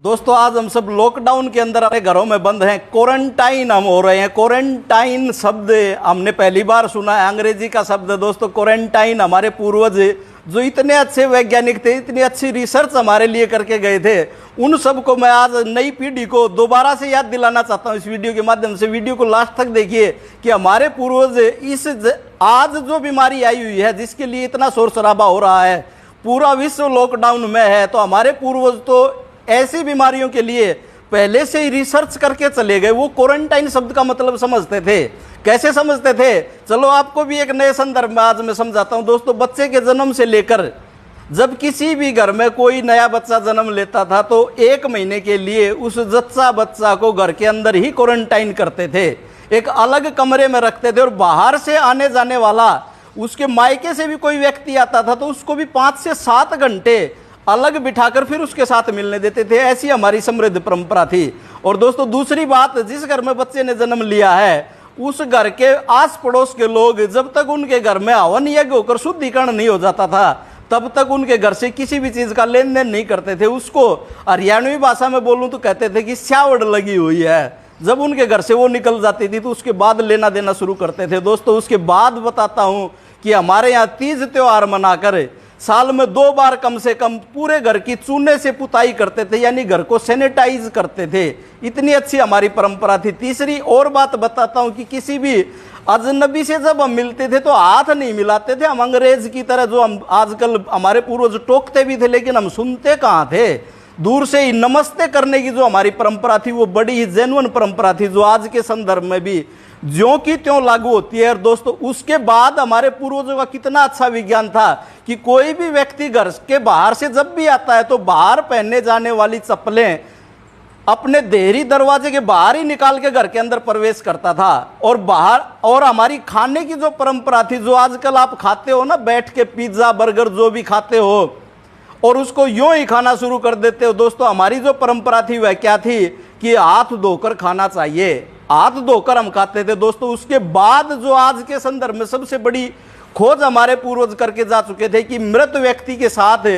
दोस्तों आज हम सब लॉकडाउन के अंदर अपने घरों में बंद हैं, क्वारंटाइन हम हो रहे हैं। क्वारंटाइन शब्द हमने पहली बार सुना है, अंग्रेजी का शब्द है दोस्तों क्वारंटाइन। हमारे पूर्वज जो इतने अच्छे वैज्ञानिक थे, इतनी अच्छी रिसर्च हमारे लिए करके गए थे, उन सब को मैं आज नई पीढ़ी को दोबारा से याद दिलाना चाहता हूं इस वीडियो के माध्यम से। वीडियो को लास्ट तक देखिए कि हमारे पूर्वज इस आज जो बीमारी आई हुई है, जिसके लिए इतना शोर शराबा हो रहा है, पूरा विश्व लॉकडाउन में है, तो हमारे पूर्वज तो ऐसी बीमारियों के लिए पहले से ही रिसर्च करके चले गए। वो क्वारंटाइन शब्द का मतलब समझते थे। कैसे समझते थे, चलो आपको भी एक नए संदर्भ में आज मैं समझाता हूं। दोस्तों बच्चे के जन्म से लेकर जब किसी भी घर में कोई नया बच्चा जन्म लेता था तो 1 महीने के लिए उस जच्चा बच्चा को घर के अंदर ही क्वारंटाइन करते थे, एक अलग कमरे में रखते थे। और बाहर से आने जाने वाला, उसके मायके से भी कोई व्यक्ति आता था तो उसको भी 5 से 7 घंटे अलग बिठाकर फिर उसके साथ मिलने देते थे। ऐसी हमारी समृद्ध परंपरा थी। और दोस्तों दूसरी बात, जिस घर में बच्चे ने जन्म लिया है उस घर के आस पड़ोस के लोग जब तक उनके घर में हवन यज्ञ होकर शुद्धिकरण नहीं हो जाता था तब तक उनके घर से किसी भी चीज का लेन देन नहीं करते थे। उसको हरियाणवी भाषा में बोलूं तो कहते थे कि स्यावड़ लगी हुई है। जब उनके घर से वो निकल जाती थी तो उसके बाद लेना देना शुरू करते थे। दोस्तों उसके बाद बताता हूं कि हमारे यहाँ तीज त्योहार मनाकर साल में 2 बार कम से कम पूरे घर की चूने से पुताई करते थे, यानी घर को सैनिटाइज करते थे। इतनी अच्छी हमारी परंपरा थी। तीसरी और बात बताता हूं कि किसी भी अजनबी से जब हम मिलते थे तो हाथ नहीं मिलाते थे। हम अंग्रेज की तरह, जो हम आजकल हमारे पूर्वज टोकते भी थे लेकिन हम सुनते कहाँ थे, दूर से ही नमस्ते करने की जो हमारी परंपरा थी वो बड़ी ही जेन्युइन परंपरा थी, जो आज के संदर्भ में भी ज्यों की त्यों लागू होती है। और दोस्तों उसके बाद हमारे पूर्वजों का कितना अच्छा विज्ञान था कि कोई भी व्यक्ति घर के बाहर से जब भी आता है तो बाहर पहनने जाने वाली चप्पलें अपने देहरी दरवाजे के बाहर ही निकाल के घर के अंदर प्रवेश करता था। और बाहर, और हमारी खाने की जो परंपरा थी, जो आजकल आप खाते हो ना, बैठ के पिज्जा बर्गर जो भी खाते हो और उसको यूं ही खाना शुरू कर देते हो, दोस्तों हमारी जो परंपरा थी वह क्या थी कि हाथ धोकर खाना चाहिए। हाथ धोकर हम खाते थे। दोस्तों उसके बाद जो आज के संदर्भ में सबसे बड़ी खोज हमारे पूर्वज करके जा चुके थे कि मृत व्यक्ति के साथ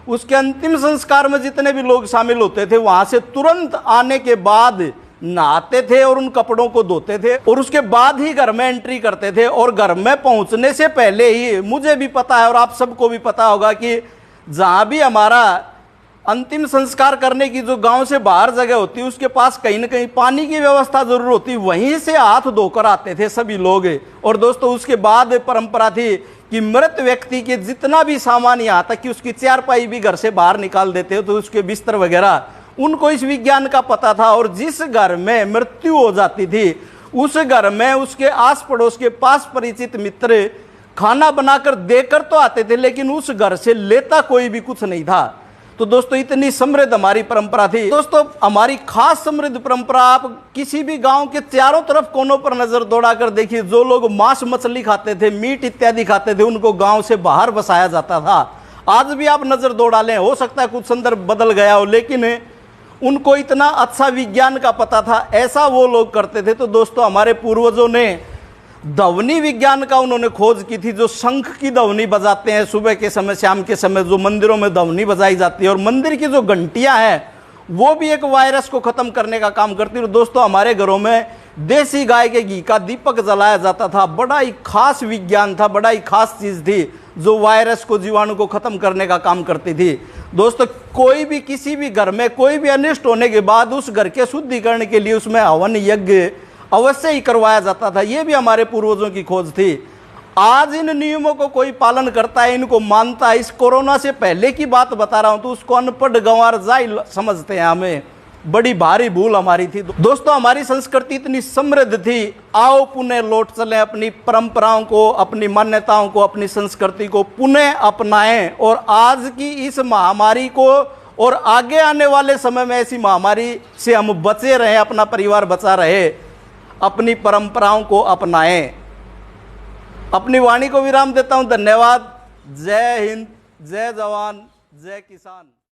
उसके अंतिम संस्कार में जितने भी लोग शामिल होते थे वहां से तुरंत आने के बाद नहाते थे और उन कपड़ों को धोते थे और उसके बाद ही घर में एंट्री करते थे। और घर में पहुंचने से पहले ही, मुझे भी पता है और आप सबको भी पता होगा कि जहां भी हमारा अंतिम संस्कार करने की जो गांव से बाहर जगह होती है उसके पास कहीं ना कहीं पानी की व्यवस्था जरूर होती, वहीं से हाथ धोकर आते थे सभी लोग। और दोस्तों उसके बाद परंपरा थी कि मृत व्यक्ति के जितना भी सामान, यहाँ तक कि उसकी चारपाई भी घर से बाहर निकाल देते हो, तो उसके बिस्तर वगैरह, उनको इस विज्ञान का पता था। और जिस घर में मृत्यु हो जाती थी उस घर में उसके आस पड़ोस के पास परिचित मित्र खाना बनाकर देकर तो आते थे लेकिन उस घर से लेता कोई भी कुछ नहीं था। तो दोस्तों इतनी समृद्ध हमारी परंपरा थी। दोस्तों हमारी खास समृद्ध परंपरा, आप किसी भी गांव के चारों तरफ कोनों पर नजर दौड़ाकर देखिए, जो लोग मांस मछली खाते थे, मीट इत्यादि खाते थे, उनको गांव से बाहर बसाया जाता था। आज भी आप नजर दौड़ा लें, हो सकता है कुछ संदर्भ बदल गया हो, लेकिन उनको इतना अच्छा विज्ञान का पता था, ऐसा वो लोग करते थे। तो दोस्तों हमारे पूर्वजों ने ध्वनि विज्ञान का उन्होंने खोज की थी। जो शंख की ध्वनि बजाते हैं सुबह के समय, शाम के समय जो मंदिरों में ध्वनि बजाई जाती है, और मंदिर की जो घंटियां हैं वो भी एक वायरस को खत्म करने का काम करती है। दोस्तों हमारे घरों में देसी गाय के घी का दीपक जलाया जाता था। बड़ा ही खास विज्ञान था, बड़ा ही खास चीज थी जो वायरस को, जीवाणु को खत्म करने का काम करती थी। दोस्तों कोई भी, किसी भी घर में कोई भी अनिष्ट होने के बाद उस घर के शुद्धिकरण के लिए उसमें हवन यज्ञ अवश्य ही करवाया जाता था। यह भी हमारे पूर्वजों की खोज थी। आज इन नियमों को कोई पालन करता है, इनको मानता है। इस कोरोना से पहले की बात बता रहा हूं तो उसको अनपढ़ गंवार जाहिल समझते हैं। हमें बड़ी भारी भूल हमारी थी। दोस्तों हमारी संस्कृति इतनी समृद्ध थी, आओ पुनः लौट चलें, अपनी परंपराओं को, अपनी मान्यताओं को, अपनी संस्कृति को पुनः अपनाएं और आज की इस महामारी को और आगे आने वाले समय में ऐसी महामारी से हम बचे रहें, अपना परिवार बचा रहे, अपनी परंपराओं को अपनाएं। अपनी वाणी को विराम देता हूं। धन्यवाद। जय हिंद, जय जवान, जय किसान।